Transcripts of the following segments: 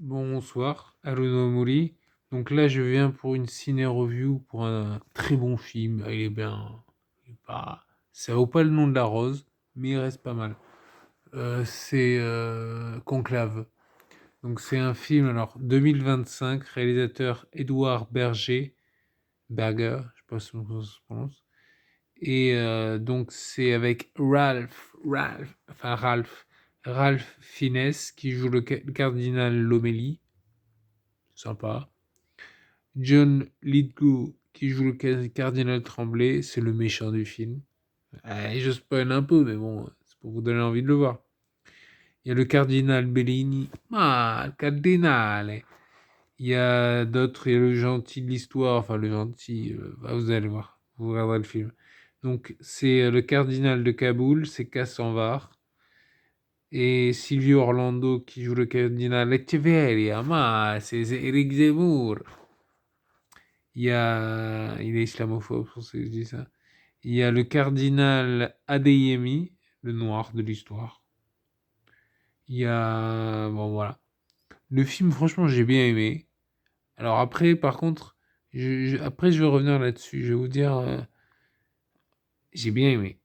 Bonsoir, Haruno Omori. Donc là, je viens pour une ciné-review pour un très bon film. Il est bien. Il est pas... Ça vaut pas le nom de la rose, mais il reste pas mal. C'est Conclave. Donc c'est un film, alors 2025, réalisateur Édouard Berger, je sais pas comment ça se prononce. Et donc c'est avec Ralph Fiennes qui joue le cardinal Lomelli, sympa. John Lithgow qui joue le cardinal Tremblay, c'est le méchant du film. Je spoil un peu, mais bon, c'est pour vous donner envie de le voir. Il y a le cardinal Bellini. Ah, le cardinal. Il y a d'autres, il y a le gentil de l'histoire, enfin le gentil, bah, vous allez voir, vous regarderez le film. Donc c'est le cardinal de Kaboul, c'est Kassanvar. Et Silvio Orlando qui joue le cardinal Echeverria, c'est Eric Zemmour. Il est islamophobe, pour ça que je dis ça. Il y a le cardinal Adeyemi, le noir de l'histoire. Il y a, bon voilà. Le film, franchement, j'ai bien aimé. Alors après, par contre, après je vais revenir là-dessus. Je vais vous dire, j'ai bien aimé.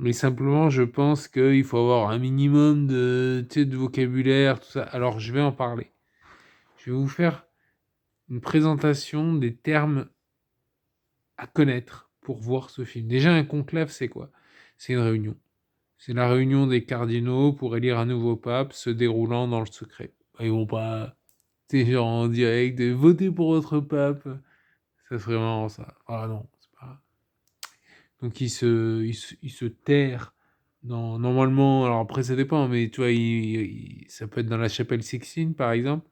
Mais simplement, je pense qu'il faut avoir un minimum de, tu sais, de vocabulaire, tout ça. Alors, je vais en parler. Je vais vous faire une présentation des termes à connaître pour voir ce film. Déjà, un conclave, c'est quoi? C'est une réunion. C'est la réunion des cardinaux pour élire un nouveau pape se déroulant dans le secret. Ils vont pas, tu sais, genre en direct, de voter pour votre pape. Ça serait vraiment ça. Ah non, c'est pas. Donc ils se terrent normalement, alors après ça dépend, mais tu vois, ça peut être dans la chapelle Sixtine par exemple,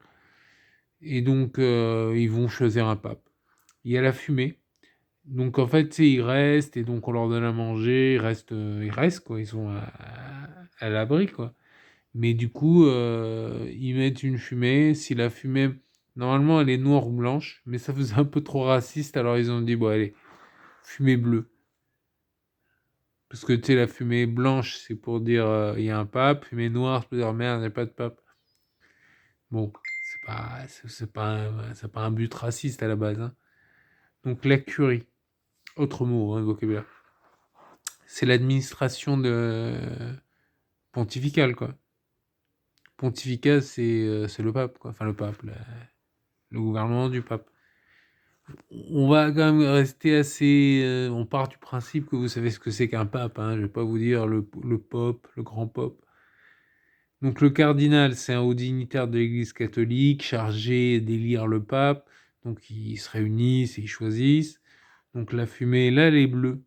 et donc ils vont choisir un pape. Il y a la fumée, donc en fait, tu sais, ils restent, et donc on leur donne à manger, ils restent quoi, ils sont à l'abri quoi. Mais du coup, ils mettent une fumée, si la fumée, normalement elle est noire ou blanche, mais ça faisait un peu trop raciste, alors ils ont dit, bon allez, fumée bleue. Parce que tu sais, la fumée blanche, c'est pour dire il y a un pape. Fumée noire, c'est pour dire merde, il n'y a pas de pape. Bon, c'est pas un but raciste à la base, hein. Donc la curie, autre mot, hein, vocabulaire. C'est l'administration de pontificale, quoi. Pontifical, c'est le pape, quoi. Enfin, le pape, le gouvernement du pape. On va quand même rester assez. On part du principe que vous savez ce que c'est qu'un pape, hein. Je vais pas vous dire le pope, le grand pope. Donc le cardinal, c'est un haut dignitaire de l'Église catholique chargé d'élire le pape. Donc ils se réunissent et ils choisissent. Donc la fumée, là, elle est bleue.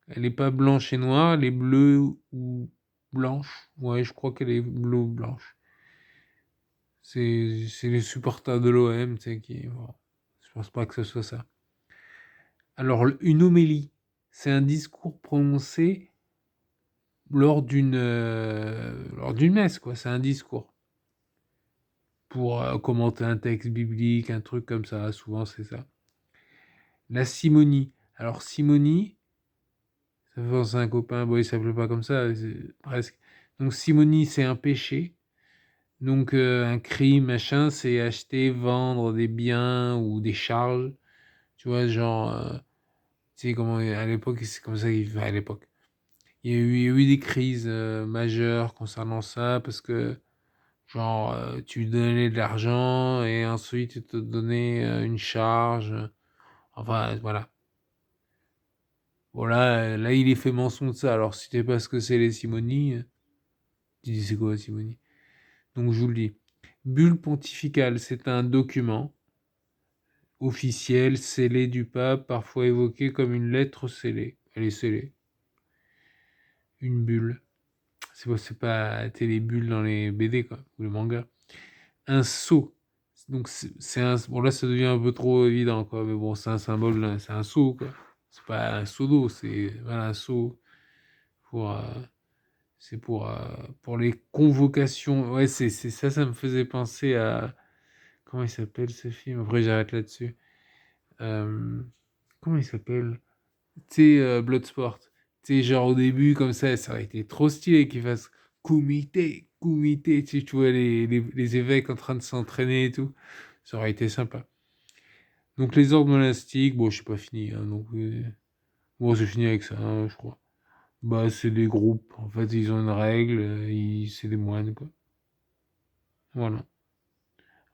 Elle n'est pas blanche et noire, elle est bleue ou blanche. Ouais, je crois qu'elle est bleue ou blanche. C'est les supporters de l'OM, tu sais, qui... Bon, je pense pas que ce soit ça. Alors, une homélie, c'est un discours prononcé lors d'une messe, quoi. C'est un discours. Pour commenter un texte biblique, un truc comme ça, souvent c'est ça. La simonie. Alors simonie, ça fait penser à un copain, bon il s'appelait pas comme ça, presque. Donc simonie c'est un péché. Donc un crime, machin, c'est acheter, vendre des biens ou des charges. Tu vois, genre, tu sais comment à l'époque, c'est comme ça qu'il fait à l'époque. Il y a eu des crises majeures concernant ça parce que genre, tu lui donnais de l'argent et ensuite il te donnait une charge. Enfin, voilà. Voilà, là, il est fait mention de ça. Alors, si tu sais pas ce que c'est les simonies, tu dis c'est quoi la simonie? Donc, je vous le dis. Bulle pontificale, c'est un document officiel, scellé du pape, parfois évoqué comme une lettre scellée. Elle est scellée. Une bulle. C'est pas t'es les bulles dans les BD, quoi, ou les mangas. Un sceau. Donc, c'est un. Bon, là, ça devient un peu trop évident, quoi. Mais bon, c'est un symbole, là, c'est un sceau, quoi. C'est pas un seau d'eau, c'est voilà, un sceau pour. C'est pour les convocations. Ouais, c'est ça, ça me faisait penser à. Comment il s'appelle ce film? Après, j'arrête là-dessus. Euh, Comment il s'appelle? Tu sais, Bloodsport. Tu sais, genre au début, comme ça aurait été trop stylé qu'il fasse comité, tu vois les évêques en train de s'entraîner et tout. Ça aurait été sympa. Donc les ordres monastiques, bon, je sais pas fini, hein, donc bon, c'est fini avec ça, hein, je crois. Bah, c'est des groupes. En fait, ils ont une règle, c'est des moines, quoi. Voilà.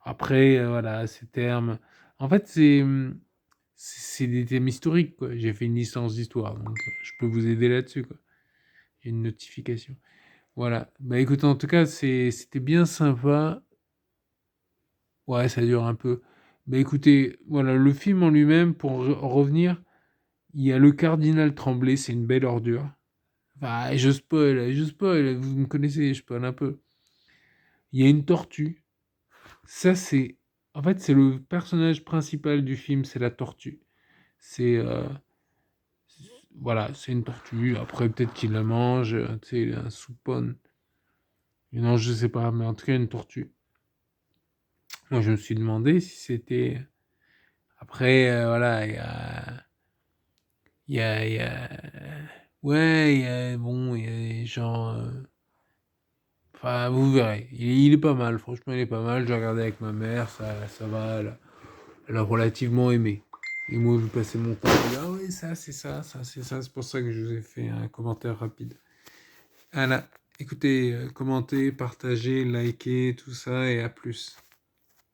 Après, voilà, ces termes. En fait, c'est des thèmes historiques, quoi. J'ai fait une licence d'histoire, donc je peux vous aider là-dessus, quoi. J'ai une notification. Voilà. Bah écoute, en tout cas, c'était bien sympa. Ouais, ça dure un peu. Bah écoutez, voilà, le film en lui-même, pour revenir, il y a le cardinal Tremblay, c'est une belle ordure. Enfin, je spoil, vous me connaissez, je spoil un peu. Il y a une tortue. Ça, c'est. En fait, c'est le personnage principal du film, c'est la tortue. C'est. Voilà, c'est une tortue. Après, peut-être qu'il la mange, tu sais, il a un soupçonne. Non, je sais pas, mais en tout cas, une tortue. Moi, je me suis demandé si c'était. Après, voilà, il y a. Ouais, bon, il y a des gens. Enfin, vous verrez. Il est pas mal, franchement, il est pas mal. J'ai regardé avec ma mère, ça va. Elle a relativement aimé. Et moi, je passais mon temps à dire, ah oui, ça, c'est ça, ça, c'est ça. C'est pour ça que je vous ai fait un commentaire rapide. Voilà. Écoutez, commentez, partagez, likez, tout ça, et à plus.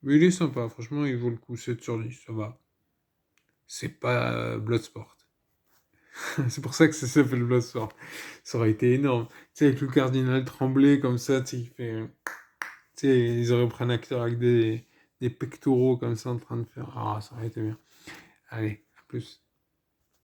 Mais il est sympa, franchement, il vaut le coup. 7 sur 10, ça va. C'est pas Bloodsport. C'est pour ça que ça s'appelle Bloodsport. Ça aurait été énorme. Tu sais, avec le cardinal Tremblay, comme ça, tu sais, il fait. Tu sais, ils auraient pris un acteur avec des pectoraux comme ça en train de faire. Ah, ça aurait été bien. Allez, à plus.